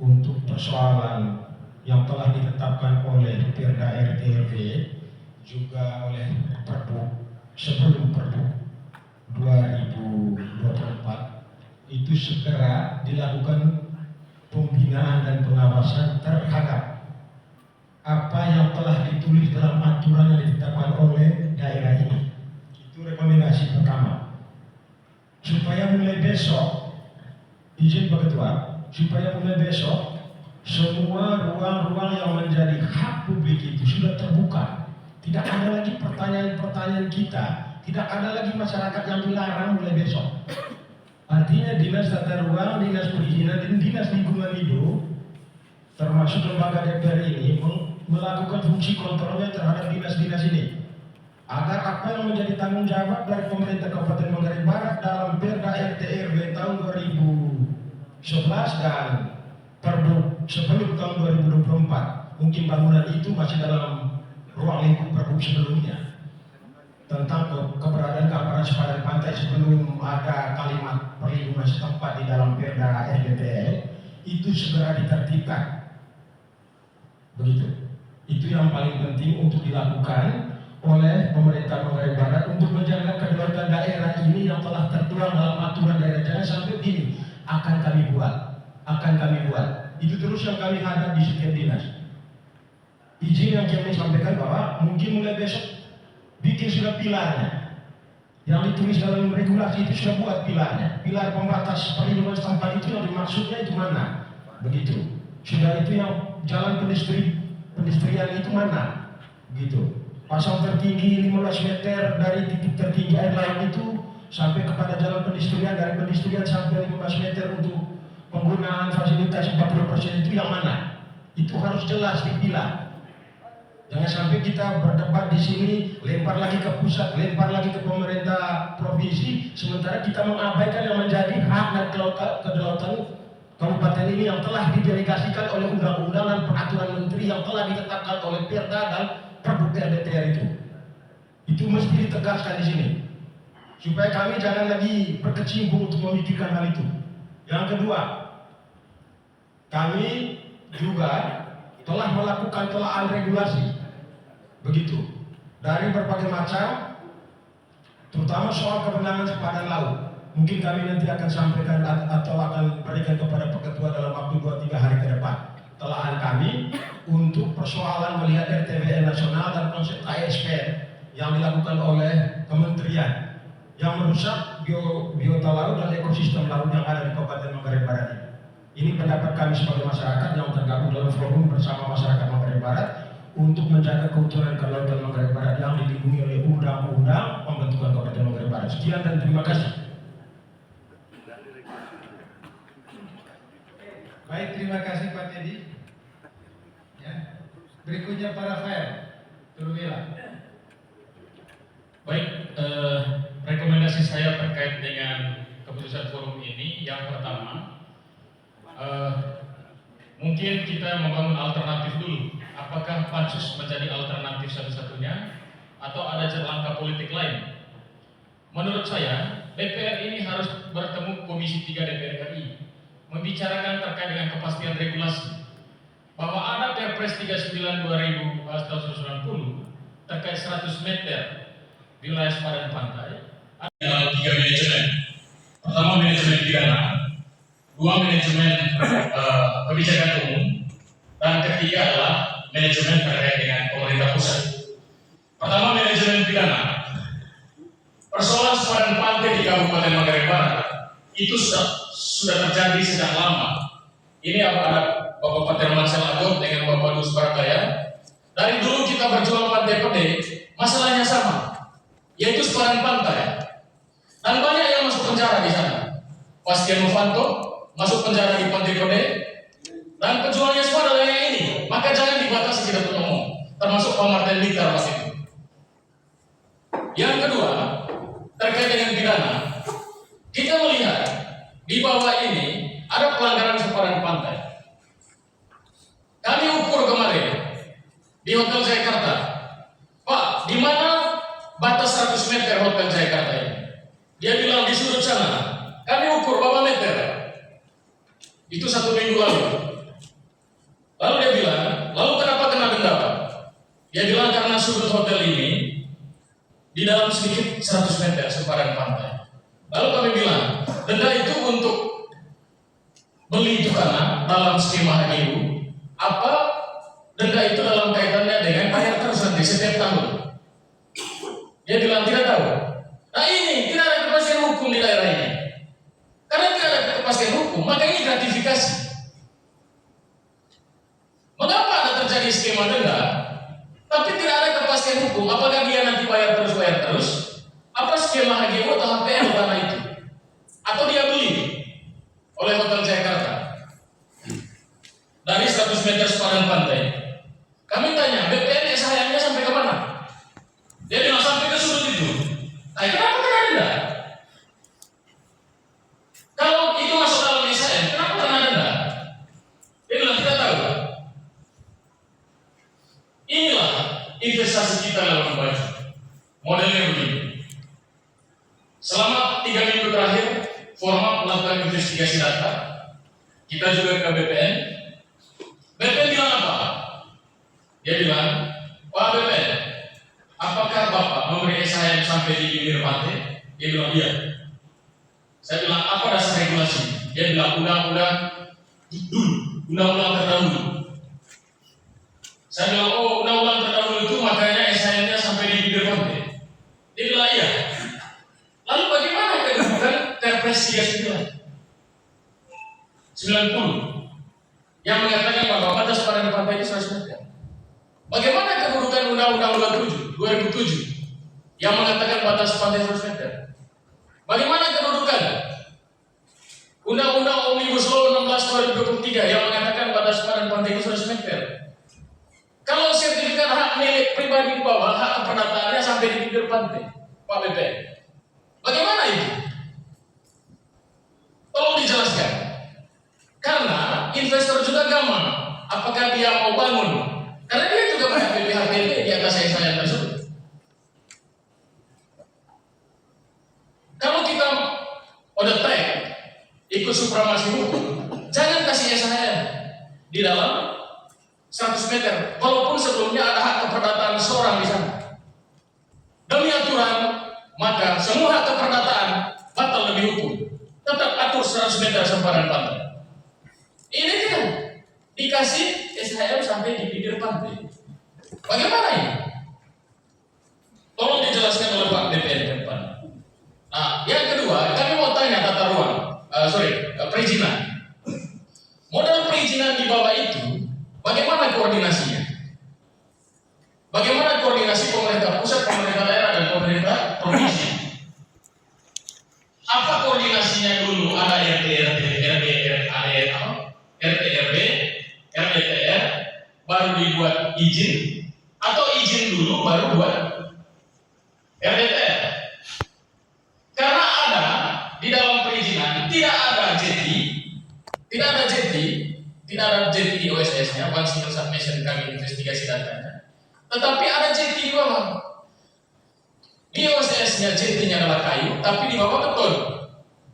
untuk persoalan yang telah ditetapkan oleh Perda RT/RW juga oleh Perbu sebelum Perbu 2024 itu segera dilakukan pembinaan dan pengawasan terhadap apa yang telah ditulis dalam aturan yang ditetapkan oleh daerah ini. Itu rekomendasi pertama. Supaya mulai besok, izin Pak Ketua, supaya mulai besok semua ruang-ruang yang menjadi hak publik itu sudah terbuka. Tidak ada lagi pertanyaan-pertanyaan kita, tidak ada lagi masyarakat yang dilarang mulai besok. Artinya dinas tata ruang, dinas perizinan, dan dinas lingkungan hidup termasuk lembaga DPR ini melakukan fungsi kontrolnya terhadap dinas-dinas ini agar apa yang menjadi tanggung jawab dari pemerintah Kabupaten Manggarai Barat dalam Perda RT/RW tahun 2011 dan Perbu sebelum tahun 2024, mungkin bangunan itu masih dalam ruang lingkup Perbu sebelumnya, tentang keberadaan keamanan sepadan pantai sebelum ada kalimat perlindungan setempat di dalam Perda RDTL itu segera ditertibkan. Begitu. Itu yang paling penting untuk dilakukan oleh pemerintah Manggarai Barat untuk menjaga kedaulatan daerah ini yang telah tertuang dalam aturan daerah. Jangan sampai begini, akan kami buat. Itu terus yang kami hadap di setiap dinas. Izin yang kami sampaikan bahwa mungkin mulai besok bikin sudah pilarnya. Yang ditulis dalam regulasi itu sudah buat pilarnya. Pilar pembatas perlindungan setempat itu yang dimaksudnya itu mana? Begitu. Sudah itu yang jalan pendistrian itu mana? Begitu. Pasang tertinggi 15 meter dari titik tertinggi air laut itu sampai kepada jalan pendistrian, dari pendistrian sampai 15 meter untuk penggunaan fasilitas 40% itu yang mana? Itu harus jelas dipilah. Jangan sampai kita berdebat di sini, lempar lagi ke pusat, lempar lagi ke pemerintah provinsi, sementara kita mengabaikan yang menjadi hak dan kedaulatan kabupaten ini yang telah didelegasikan oleh undang-undang dan peraturan menteri yang telah ditetapkan oleh Perda dan Perbu RDTR itu. Itu mesti ditegaskan di sini, supaya kami jangan lagi berkecimpung untuk memikirkan hal itu. Yang kedua, kami juga telah melakukan telaah regulasi, begitu, dari berbagai macam, terutama soal kewenangan sepadan laut. Mungkin kami nanti akan sampaikan atau akan berikan kepada Pak Ketua dalam waktu 2-3 hari ke depan telahan kami untuk persoalan melihat RTBN nasional dan konsep ASPN yang dilakukan oleh kementerian yang merusak biota laut dan ekosistem laut yang ada di Kabupaten Manggarai Barat ini. Ini pendapat kami sebagai masyarakat yang tergabung dalam forum bersama masyarakat Manggarai Barat untuk menjaga keutuhan kelautan Manggarai Barat yang dilindungi oleh undang-undang pembentukan Kabupaten Manggarai Barat. Sekian dan terima kasih. Baik, terima kasih Pak Teddy. Ya. Berikutnya Pak Rafael Turwila. Baik, rekomendasi saya terkait dengan keputusan forum ini, yang pertama, mungkin kita membangun alternatif dulu. Apakah pansus menjadi alternatif satu-satunya atau ada langkah politik lain? Menurut saya, DPR ini harus bertemu Komisi 3 DPR RI, membicarakan terkait dengan kepastian regulasi, bahwa ada Perpres 39/2090 terkait 100 meter wilayah sepadan pantai. Ada 3 manajemen. Pertama, manajemen pidana, 2 manajemen kebijakan umum, dan ketiga adalah manajemen terkait dengan pemerintah pusat. Pertama, manajemen pidana. Persoalan sepadan pantai di Kabupaten Manggarai Barat itu sudah terjadi sejak lama. Ini ada Bapak Pater Mansel Agor dengan Bapak Dus Barataya. Dari dulu kita berjuang pantai Pede, masalahnya sama, yaitu sepadan pantai. Dan banyak yang masuk penjara di sana. Pak Setia Novanto masuk penjara di Pantai Pede, dan pejuangnya semua adalah yang ini. Maka jangan dibatasi kita untuk ngomong, termasuk Pak Martin Luther pas itu. Yang kedua, terkait dengan pidana, kita melihat di bawah ini ada pelanggaran sepadan pantai. Kami ukur kemarin di Hotel Jakarta, Pak, di mana batas 100 meter Hotel Jakarta ini? Dia bilang di sudut sana. Kami ukur berapa meter? Itu 1 minggu lalu. di dalam sedikit 100 meter sepadan pantai. Lalu kami bilang, denda itu untuk beli itu tanah dalam skema HGU, apa denda itu dalam kaitannya dengan bayar terus nanti setiap tahun? Dia bilang tidak tahu. Nah ini tidak ada kepastian hukum di daerah ini. Karena tidak ada kepastian hukum, maka ini gratifikasi. Mengapa ada terjadi skema denda, tapi tidak ada kepastian hukum? Apakah dia nanti bayar terus? Apa skema HGU atau HPL tanah itu? Atau dia beli oleh Hotel Jakarta dari 100 meter sepadan pantai? Kami tanya, BPN SHM-nya sampai ke mana? Dia bilang sampai ke sudut itu. Nah, kenapa kena denda? Kalau itu masuk dalam SHM, kenapa kena denda? Dia bilang tidak tahu. Inilah investasi kita dalam baju. Modelnya begini. Selama 3 minggu terakhir, Forma melakukan investigasi data. Kita juga ke BPN. BPN bilang apa? Dia bilang, Pak BPN, apakah Bapak memberi SHM sampai di bibir pantai? Dia bilang iya. Saya bilang apa dasar regulasi? Dia bilang undang-undang terdahulu. Saya bilang oh undang-undang terdahulu itu makanya SHM-nya sampai di bibir pantai. Dia bilang iya. Lalu bagaimana kedudukan Perpres 39 yang mengatakan bahwa batas pada pantai itu 100 meter? Bagaimana kedudukan Undang-Undang 27 yang mengatakan batas pantai 100 meter? Bagaimana kedudukan Undang-Undang Omnibus Law 16 2023 yang mengatakan batas pada pantai itu 100 meter? Kalau sertifikat hak milik pribadi di bawah, hak pendataannya sampai di bibir pantai, Pak BPN. Bagaimana itu? Tolong dijelaskan. Karena investor juga gampang. Apakah dia mau bangun? Karena dia juga banyak PPHPP di atas saya tersebut. Kalau kita on the track, ikut supremasi hukum, jangan kasih SHM di dalam 100 meter. Walaupun sebelumnya ada hak keperdataan seorang di sana. Demi aturan, maka semua hak keperdataan batal demi hukum. Tetap atur 100 meter sempadan pantai. Ini kan dikasih SHM sampai di bibir pantai. Bagaimana ini? Tolong dijelaskan oleh Pak BPN ke depan. Nah, yang kedua, kami mau tanya tata ruang, perizinan. Modal perizinan di bawah itu, bagaimana koordinasinya? Bagaimana koordinasi pemerintah pusat, pemerintah daerah, dan pemerintah provinsi? Apa koordinasinya dulu? Ada RT/RW, RDTR, baru dibuat izin, atau izin dulu baru buat RDTR? Karena ada di dalam perizinan tidak ada JT di OSS-nya, One Single Submission, kami investigasi datanya. Tetapi ada JT di bawah. Di OSS-nya JT-nya adalah kayu, tapi di bawah beton.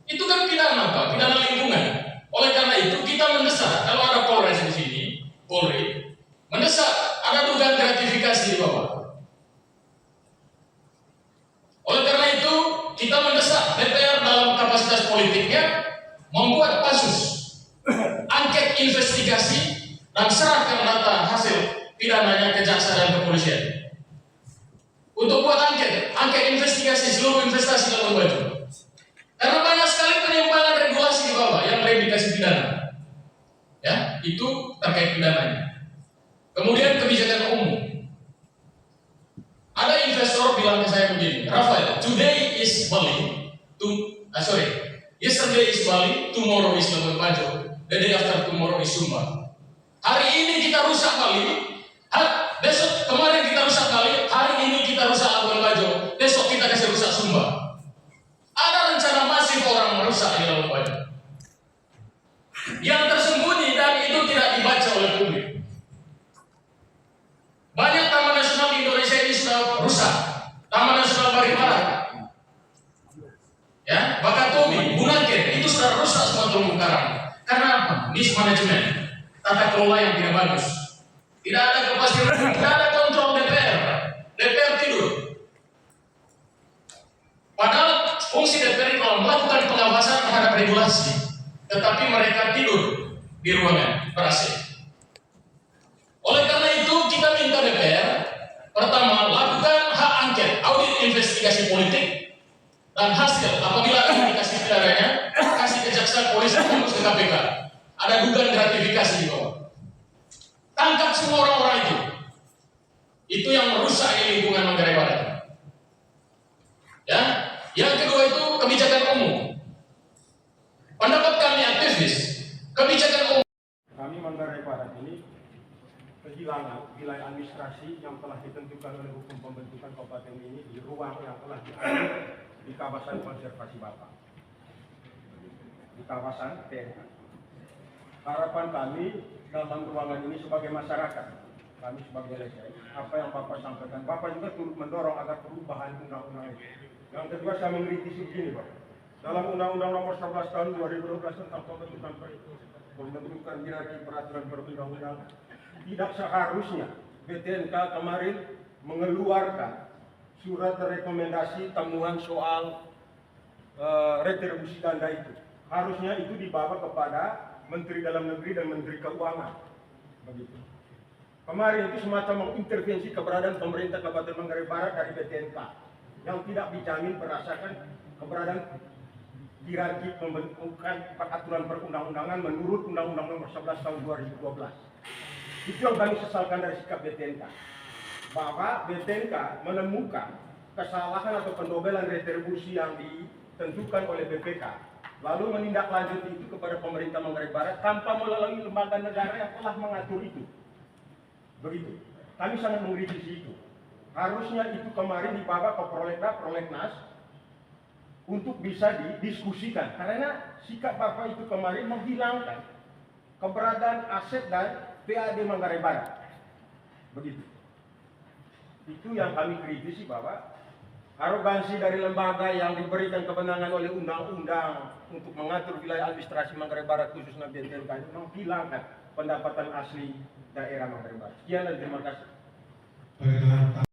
Itu kan pidana Pak, pidana lingkungan. Oleh karena itu kita mendesak, kalau ada Polres di sini, Polri, mendesak ada dugaan gratifikasi di bawah. Oleh karena itu kita mendesak DPR dalam kapasitas politiknya membuat pansus angket investigasi dan serahkan data hasil pidananya ke jaksa dan kepolisian untuk buat angket investigasi seluruh investasi dalam baju. Karena banyak sekali penyimpangan regulasi di bawah yang lain dikasih pidana. Ya, itu terkait pidananya. Kemudian kebijakan umum. Ada investor bilang ke saya begini, Rafael, yesterday is Bali, tomorrow is Labuan Bajo, the day after tomorrow is Sumba. Hari ini kita rusak Bali, besok kemarin kita rusak Bali, hari ini kita rusak Labuan Bajo, besok kita kasih rusak Sumba. Ada rencana masif orang merusak di Labuan Bajo yang tersembunyi dan itu tidak dibaca oleh publik. Banyak taman nasional di Indonesia ini sudah rusak. Taman Nasional Barimara, ya, Wakatobi, Bunaken, itu sudah rusak semua terumbu karang. Karena apa? Mismanagement, tata kelola yang tidak bagus. Tidak ada kepastian, tidak ada kontrol DPR. DPR tidur. Padahal fungsi DPR itu melakukan pengawasan terhadap regulasi, tetapi mereka tidur di ruangan ber-AC. Oleh karena itu kita minta DPR, pertama, lakukan hak angket, audit investigasi politik, dan hasil apabila dikasih pidananya, kasih kejaksaan polisi terus ke KPK. Ada dugaan gratifikasi di bawah. Tangkap semua orang-orang itu. Itu yang merusak lingkungan Manggarai Barat. Ya, yang kedua itu kebijakan umum. Pendapat kami aktivis, kebijakan umum. Kami Manggarai Barat ini kehilangan wilayah administrasi yang telah ditentukan oleh hukum pembentukan kabupaten ini di ruang yang telah diambil di kawasan konservasi Bapak, di kawasan TNK. Harapan kami dalam ruangan ini sebagai masyarakat, kami sebagai LSM, apa yang Bapak sampaikan, Bapak juga turut mendorong agar perubahan undang-undang ini. Yang kedua, saya mengkritisi begini, Pak. Dalam Undang-Undang Nomor 11 Tahun 2012 tentang pembentukan hierarki peraturan perundang-undangan, tidak seharusnya BTNK kemarin mengeluarkan surat rekomendasi temuan soal retribusi ganda itu. Harusnya itu dibawa kepada Menteri Dalam Negeri dan Menteri Keuangan. Begitu. Kemarin itu semacam mengintervensi keberadaan pemerintah Kabupaten Manggarai Barat dari BTNK yang tidak dijamin berdasarkan keberadaan hierarki pembentukan peraturan perundang-undangan menurut Undang-Undang Nomor 11 Tahun 2012. Itu yang kami sesalkan dari sikap BTNK, bahwa BTNK menemukan kesalahan atau pendobelan retribusi yang ditentukan oleh BPK, lalu menindaklanjuti itu kepada pemerintah Manggarai Barat tanpa melalui lembaga negara yang telah mengatur itu. Begitu. Kami sangat mengkritisi itu. Harusnya itu kemarin dibawa ke prolegnas untuk bisa didiskusikan, karena sikap Bapak itu kemarin menghilangkan keberadaan aset dan PAD Manggarai Barat. Begitu. Itu yang kami kritisi, bahwa arogansi dari lembaga yang diberikan kewenangan oleh undang-undang untuk mengatur wilayah administrasi Manggarai Barat khususnya BTNK itu menghilangkan pendapatan asli daerah Manggarai Barat. Sekian dan terima kasih.